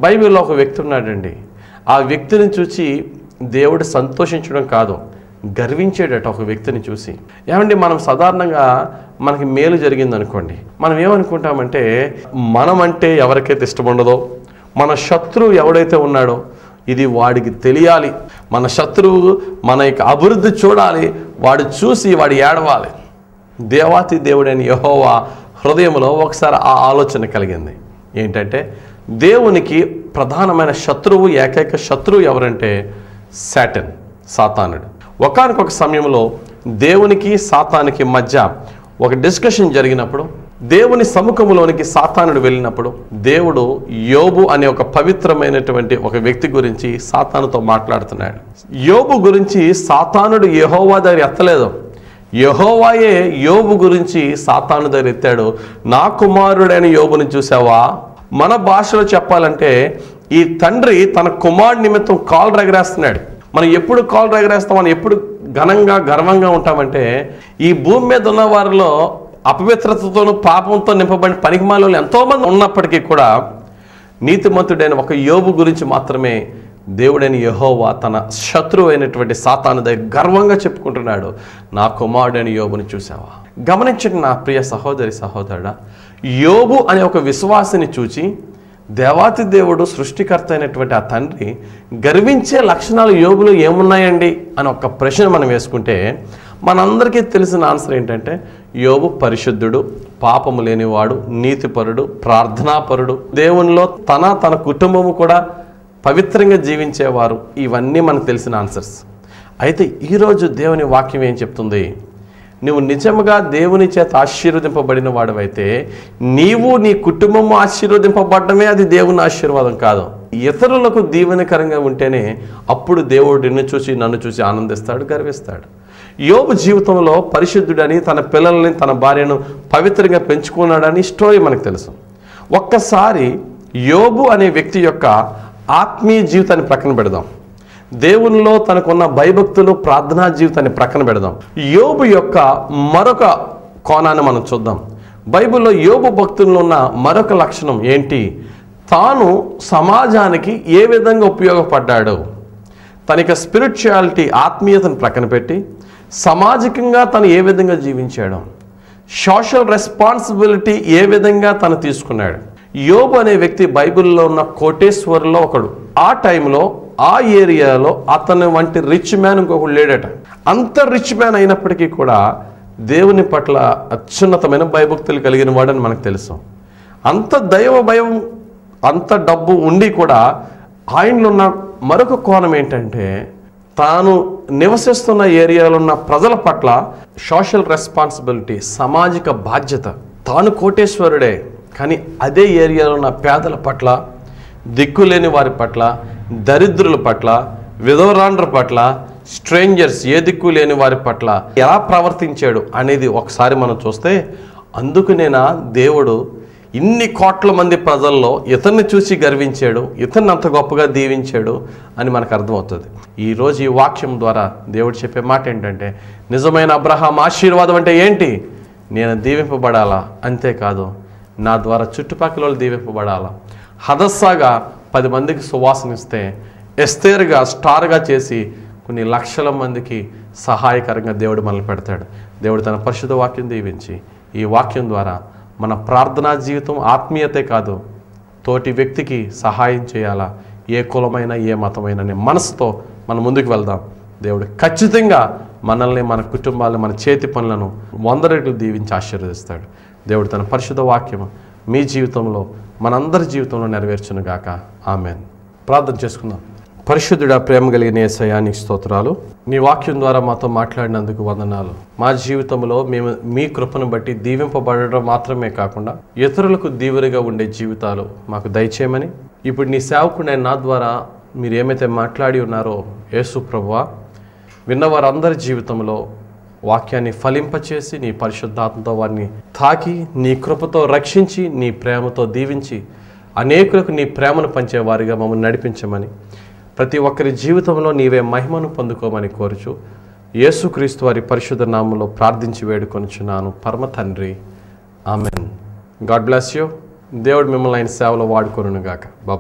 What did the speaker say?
బైబిల్లో ఒక వ్యక్తి ఉన్నాడండి. ఆ వ్యక్తిని చూసి దేవుడు సంతోషించడం కాదు, గర్వించేటట ఒక వ్యక్తిని చూసి. ఏమండి, మనం సాధారణంగా మనకి మేలు జరిగిందనుకోండి, మనం ఏమనుకుంటామంటే, మనమంటే ఎవరికైతే ఇష్టం ఉండదో, మన శత్రువు ఎవడైతే ఉన్నాడో ఇది వాడికి తెలియాలి, మన శత్రువు మన యొక్క అభివృద్ధి చూడాలి, వాడు చూసి వాడు ఏడవాలి. దేవాతి దేవుడైన యెహోవా హృదయంలో ఒకసారి ఆ ఆలోచన కలిగింది. ఏంటంటే, దేవునికి ప్రధానమైన శత్రువు, ఏకైక శత్రువు ఎవరంటే శాటన్, సాతానుడు. ఒకానొక సమయంలో దేవునికి సాతానికి మధ్య ఒక డిస్కషన్ జరిగినప్పుడు, దేవుని సముఖంలోనికి సాతానుడు వెళ్ళినప్పుడు, దేవుడు యోబు అనే ఒక పవిత్రమైనటువంటి ఒక వ్యక్తి గురించి సాతానుతో మాట్లాడుతున్నాడు. యోబు గురించి సాతానుడు యెహోవా దగ్గర ఎత్తలేదు, యెహోవాయే యోబు గురించి సాతాను దగ్గర ఎత్తాడు. నా కుమారుడైన యోబుని చూసావా? మన భాషలో చెప్పాలంటే, ఈ తండ్రి తన కుమారుడి నిమిత్తం కాలు రగరేస్తున్నాడు. మనం ఎప్పుడు కాలు రగరేస్తాం, మనం ఎప్పుడు ఘనంగా గర్వంగా ఉంటామంటే, ఈ భూమి మీద ఉన్న వారిలో అపవిత్రతతోనూ పాపంతో నింపబడిన పనికిమాలిన ఎంతోమంది ఉన్నప్పటికీ కూడా నీతిమంతుడైన ఒక యోబు గురించి మాత్రమే దేవుడైన యెహోవా తన శత్రువు అయినటువంటి సాతాను దగ్గర గర్వంగా చెప్పుకుంటున్నాడు, నా కుమారుడైన యోబుని చూసావా? గమనించండి నా ప్రియ సహోదరి సహోదరుడా, యోబు అనే ఒక విశ్వాసిని చూచి దేవాతి దేవుడు సృష్టికర్త అయినటువంటి ఆ తండ్రి గర్వించే లక్షణాలు యోబులో ఏమున్నాయండి అని ఒక ప్రశ్న మనం వేసుకుంటే, మనందరికీ తెలిసిన ఆన్సర్ ఏంటంటే, యోబు పరిశుద్ధుడు, పాపము లేనివాడు, నీతిపరుడు, ప్రార్థనాపరుడు, దేవునిలో తన కుటుంబము కూడా పవిత్రంగా జీవించేవారు. ఇవన్నీ మనకు తెలిసిన ఆన్సర్స్. అయితే ఈరోజు దేవుని వాక్యం ఏం చెప్తుంది? నువ్వు నిజంగా దేవుని చేత ఆశీర్వదింపబడిన వాడవైతే, నీవు నీ కుటుంబము ఆశీర్వదింపబడమే అది దేవుని ఆశీర్వాదం కాదు. ఇతరులకు దీవెనకరంగా ఉంటేనే అప్పుడు దేవుడు నిన్ను చూసి నన్ను చూసి ఆనందిస్తాడు, గర్విస్తాడు. యోబు జీవితంలో పరిశుద్ధుడని, తన పిల్లల్ని తన భార్యను పవిత్రంగా పెంచుకున్నాడని స్టోరీ మనకు తెలుసు. ఒక్కసారి యోబు అనే వ్యక్తి యొక్క ఆత్మీయ జీవితాన్ని ప్రక్కన పెడదాం, దేవునిలో తనకున్న భయభక్తులు, ప్రార్థనా జీవితాన్ని ప్రక్కన పెడదాం. యోబు యొక్క మరొక కోణాన్ని మనం చూద్దాం. బైబిల్లో యోబు భక్తుల్లో ఉన్న మరొక లక్షణం ఏంటి? తాను సమాజానికి ఏ విధంగా ఉపయోగపడ్డాడు, తన యొక్క స్పిరిచువాలిటీ, ఆత్మీయతను ప్రక్కన పెట్టి సామాజికంగా తను ఏ విధంగా జీవించాడు, సోషల్ రెస్పాన్సిబిలిటీ ఏ విధంగా తను తీసుకున్నాడు. యోబు అనే వ్యక్తి బైబిల్లో ఉన్న కోటేశ్వరులో ఒకడు. ఆ టైంలో ఆ ఏరియాలో అతని వంటి రిచ్ మ్యాన్ ఇంకొకడు లేడట. అంత రిచ్ మ్యాన్ అయినప్పటికీ కూడా దేవుని పట్ల అత్యున్నతమైన భయభక్తులు కలిగిన వాడని మనకు తెలుసు. అంత దైవ భయం, అంత డబ్బు ఉండి కూడా ఆయనలో ఉన్న మరొక కోణం ఏంటంటే, తాను నివసిస్తున్న ఏరియాలో ఉన్న ప్రజల పట్ల సోషల్ రెస్పాన్సిబిలిటీ, సామాజిక బాధ్యత. తాను కోటేశ్వరుడే, కానీ అదే ఏరియాలో ఉన్న పేదల పట్ల, దిక్కులేని వారి పట్ల, దరిద్రుల పట్ల, విధవరాండ్ర పట్ల, స్ట్రేంజర్స్, ఏ దిక్కు లేని వారి పట్ల ఎలా ప్రవర్తించాడు అనేది ఒకసారి మనం చూస్తే, అందుకునేనా దేవుడు ఇన్ని కోట్ల మంది ప్రజల్లో ఇతన్ని చూసి గర్వించాడు, ఇతన్ని అంత గొప్పగా దీవించాడు అని మనకు అర్థమవుతుంది. ఈరోజు ఈ వాక్యం ద్వారా దేవుడు చెప్పే మాట ఏంటంటే, నిజమైన అబ్రహాం ఆశీర్వాదం అంటే ఏంటి? నేను దీవింపబడాలా, అంతేకాదు నా ద్వారా చుట్టుపక్కల వాళ్ళు దీవింపబడాలా. హదస్సాగా 10 మందికి సువాసనిస్తే, ఎస్తేరుగా స్టార్గా చేసి కొన్ని లక్షల మందికి సహాయకరంగా దేవుడు మనల్ని పెడతాడు. దేవుడు తన పరిశుద్ధ వాక్యం దీవించి, ఈ వాక్యం ద్వారా మన ప్రార్థనా జీవితం, ఆత్మీయతే కాదు, తోటి వ్యక్తికి సహాయం చేయాలా, ఏ కులమైన ఏ మతమైన మనసుతో మనం ముందుకు వెళ్దాం. దేవుడు ఖచ్చితంగా మనల్ని, మన కుటుంబాలను, మన చేతి పనులను 100 రెట్లు దీవించి ఆశీర్వదిస్తాడు. దేవుడు తన పరిశుద్ధ వాక్యం మీ జీవితంలో, మనందరి జీవితంలో నెరవేర్చునుగాక. ఆమెన్. ప్రార్థన చేసుకుందాం. పరిశుద్ధుడా, ప్రేమ కలిగిన యేసయ్యా, నీకు స్తోత్రాలు. నీ వాక్యం ద్వారా మాతో మాట్లాడినందుకు వందనాలు. మా జీవితంలో మేము మీ కృపను బట్టి దీవింపబడడం మాత్రమే కాకుండా ఇతరులకు దీవెనగా ఉండే జీవితాలు మాకు దయచేయమని, ఇప్పుడు నీ సేవకుడైన నా ద్వారా మీరు ఏమైతే మాట్లాడి ఉన్నారో యేసు ప్రభువా, విన్నవారందరి జీవితంలో వాక్యాన్ని ఫలింపచేసి నీ పరిశుద్ధాత్మతో వారిని తాకి, నీ కృపతో రక్షించి, నీ ప్రేమతో దీవించి, అనేకులకు నీ ప్రేమను పంచేవారిగా మమ్మల్ని నడిపించమని, ప్రతి ఒక్కరి జీవితంలో నీవే మహిమను పొందుకోమని కోరుచు యేసుక్రీస్తు వారి పరిశుద్ధ నామములో ప్రార్థించి వేడుకొనుచున్నాను పరమ తండ్రి. ఆమెన్. God bless you. దేవుడు మిమ్మల్ని ఆయన సేవలో వాడుకొనుగాక. బాయ్.